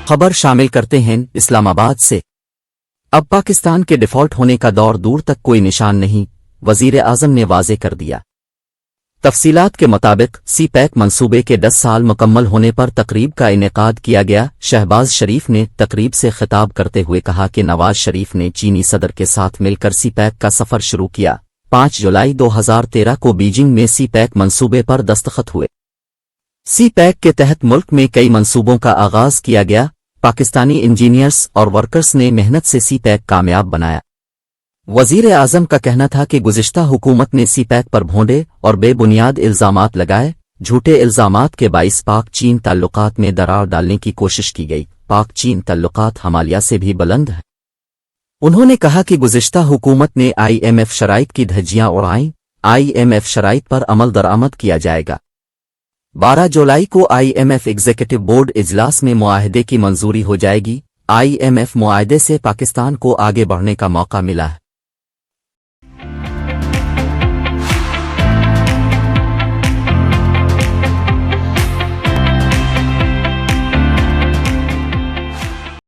خبر شامل کرتے ہیں اسلام آباد سے۔ اب پاکستان کے ڈیفالٹ ہونے کا دور دور تک کوئی نشان نہیں، وزیر اعظم نے واضح کر دیا۔ تفصیلات کے مطابق سی پیک منصوبے کے 10 سال مکمل ہونے پر تقریب کا انعقاد کیا گیا۔ شہباز شریف نے تقریب سے خطاب کرتے ہوئے کہا کہ نواز شریف نے چینی صدر کے ساتھ مل کر سی پیک کا سفر شروع کیا۔ 5 جولائی 2013 کو بیجنگ میں سی پیک منصوبے پر دستخط ہوئے۔ سی پیک کے تحت ملک میں کئی منصوبوں کا آغاز کیا گیا۔ پاکستانی انجینئرز اور ورکرز نے محنت سے سی پیک کامیاب بنایا۔ وزیر اعظم کا کہنا تھا کہ گزشتہ حکومت نے سی پیک پر بھونڈے اور بے بنیاد الزامات لگائے۔ جھوٹے الزامات کے باعث پاک چین تعلقات میں دراڑ ڈالنے کی کوشش کی گئی۔ پاک چین تعلقات ہمالیہ سے بھی بلند ہیں۔ انہوں نے کہا کہ گزشتہ حکومت نے IMF شرائط کی دھجیاں اڑائیں۔ IMF شرائط پر عمل درآمد کیا جائے گا۔ 12 جولائی کو IMF ایگزیکٹو بورڈ اجلاس میں معاہدے کی منظوری ہو جائے گی۔ IMF معاہدے سے پاکستان کو آگے بڑھنے کا موقع ملا ہے۔